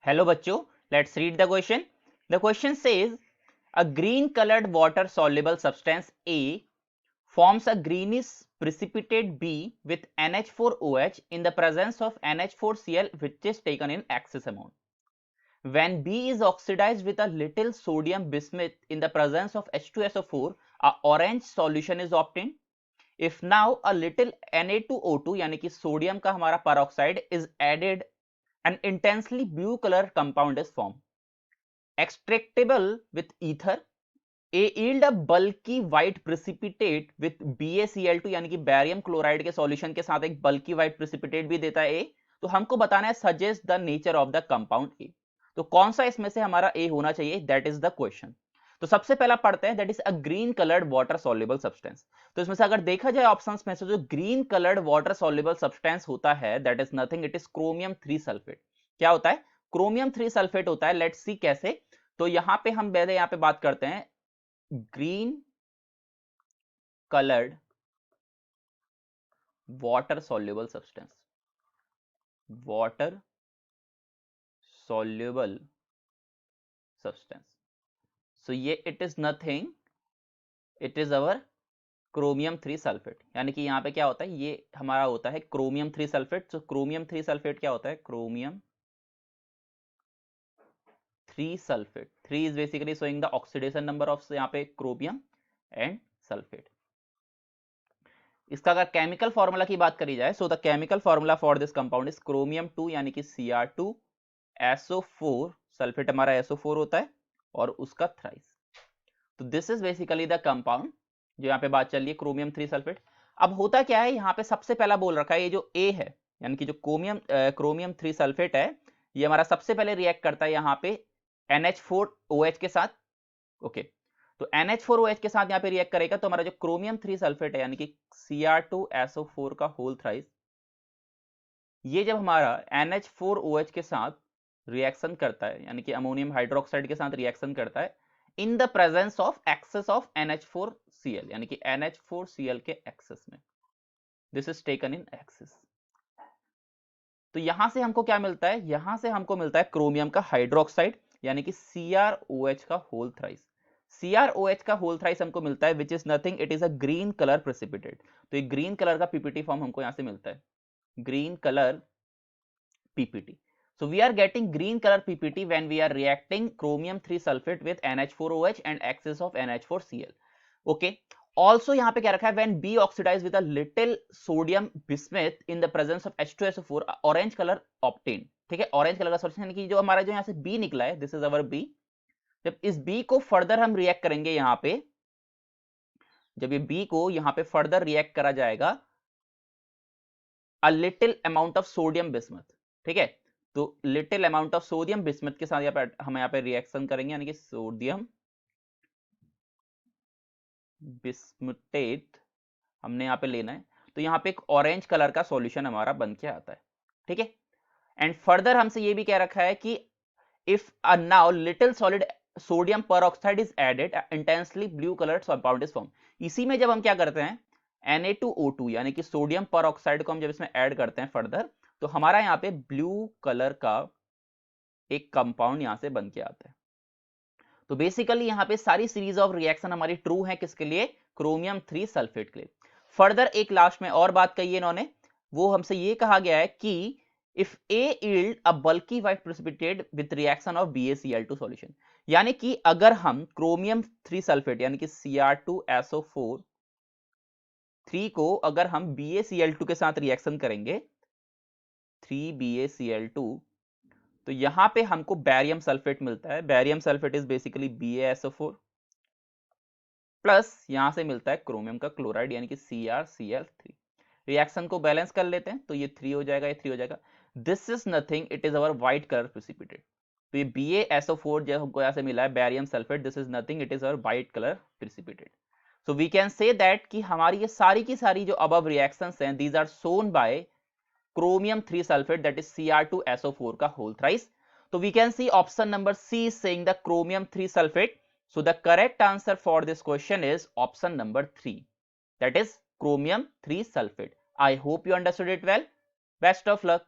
Hello बच्चों, let's read the question. The question says a green colored water soluble substance A forms a greenish precipitate B with NH4OH in the presence of NH4Cl which is taken in excess amount. When B is oxidized with a little sodium bismuth in the presence of H2SO4, a orange solution is obtained. If now a little Na2O2 यानी कि sodium का हमारा peroxide is added, an intensely blue color compound is formed. Extractable with ether, A yield a bulky white precipitate with BaCl2 यानी कि barium chloride के solution के साथ एक बल्की व्हाइट प्रेसिपिटेट भी देता है A. तो हमको बताना है suggest the nature of the compound A. तो कौन सा इसमें से हमारा A होना चाहिए, दैट इज द क्वेश्चन. तो सबसे पहला पढ़ते हैं, that is a green coloured water soluble substance. तो इसमें से अगर देखा जाए ऑप्शंस में से जो green coloured water soluble substance होता है that is nothing, it is chromium 3 sulphate. क्या होता है? क्रोमियम 3 सल्फेट होता है. लेट्स सी कैसे. तो यहां पे हम पहले यहां पे बात करते हैं green colored water soluble substance. Water soluble substance. So ये it is nothing, it is our chromium 3 sulphate. यानी कि यहाँ पे क्या होता है, ये हमारा होता है क्रोमियम 3 सल्फेट. तो क्रोमियम 3 सल्फेट क्या होता है? Chromium 3 sulphate. 3 is basically showing the oxidation number of यहाँ पे क्रोमियम एंड सल्फेट. इसका अगर केमिकल फॉर्मूला की बात करी जाए, so the chemical formula for this compound is chromium 2 यानी कि Cr2SO4. सल्फेट हमारा SO4 होता है और उसका थ्राइस. तो this is basically the compound जो यहाँ पे बात चल रही है, क्रोमियम 3 सल्फेट. अब होता क्या है, यहाँ पे सबसे पहला बोल रखा है ये जो A है यानी कि जो क्रोमियम 3 सल्फेट है, ये हमारा सबसे पहले रिएक्ट करता है यहाँ पे NH4OH के साथ. ओके, तो NH4OH के साथ यहाँ पे रिएक्ट करेगा तो हमारा जो क्रोमियम 3 सल्फेट है यानी कि Cr2SO4 का होल थ्राइस, ये जब हमारा NH4OH के साथ रिएक्शन करता है यानी कि अमोनियम हाइड्रोक्साइड के साथ रिएक्शन करता है in the presence of excess of NH4Cl यानी कि NH4Cl के एक्सेस में, this is taken in excess. तो यहां से हमको क्या मिलता है? यहां से हमको मिलता है क्रोमियम का हाइड्रोक्साइड यानी कि CrOH का होल थ्राइस. CrOH का होल थ्राइस हमको मिलता है which is nothing, it is a green colour precipitate. तो ये ग्रीन कलर का पीपीटी फॉर्म हमको यहां से मिलता है, green color PPT. So we are getting green color PPT when we are reacting chromium 3 sulfate with NH4OH and excess of NH4Cl. Okay. Also यहाँ पे क्या रखा है, when B oxidized with a little sodium bismuth in the presence of H2SO4, orange color obtained. ठीक है, orange colour का solution यानी कि जो हमारा जो यहाँ से B निकला है, दिस इज अवर B. जब इस B को फर्दर हम रिएक्ट करेंगे यहाँ पे, जब ये B को यहाँ पे फर्दर रिएक्ट करा जाएगा a little amount of sodium bismuth. ठीक है, तो little amount of sodium bismuth के साथ हम यहाँ पे रिएक्शन करेंगे यानी कि सोडियम बिस्मुटेट हमने यहाँ पे लेना है. तो यहाँ पे एक ऑरेंज कलर का सॉल्यूशन हमारा बन के आता है. ठीक है, एंड फर्दर हमसे ये भी कह रखा है कि if now little solid sodium peroxide is added, intensely blue colour compound is form. इसी में जब हम क्या करते हैं Na2O2 यानी कि सोडियम पेरोक्साइड को हम जब इसमें ऐड करते हैं फर्दर, तो हमारा यहाँ पे ब्लू कलर का एक कंपाउंड यहां से बन के आता है. तो बेसिकली यहां पे सारी सीरीज ऑफ रिएक्शन हमारी ट्रू है किसके लिए? क्रोमियम 3 सल्फेट के लिए. फर्दर एक लास्ट में और बात कही इन्होंने, वो हमसे ये कहा गया है कि if A yield a bulky white precipitate with reaction of BaCl2 solution, यानी कि अगर हम क्रोमियम 3 सल्फेट यानी कि Cr2SO4 3 को अगर हम BaCl2 के साथ रिएक्शन करेंगे 3BaCl2, तो यहां पे हमको बैरियम सल्फेट मिलता है. Barium sulphate is basically BaSO4 plus यहां से मिलता है क्रोमियम का क्लोराइड यानी कि CrCl3. रिएक्शन को बैलेंस कर लेते हैं तो ये 3 हो जाएगा, ये 3 हो जाएगा. This is nothing, it is our white colour precipitate. तो ये BaSO4 जो हमको यहां से मिला है barium sulphate, this is nothing, it is our white colour precipitate. So we can say that कि हमारी ये सारी की सारी जो अबव रिएक्शंस हैं these are shown by chromium 3 sulfate, that is Cr2SO4 का whole thrice. So we can see option number C is saying the chromium 3 sulfate. So the correct answer for this question is option number 3, that is chromium 3 sulfate. I hope you understood it well. Best of luck.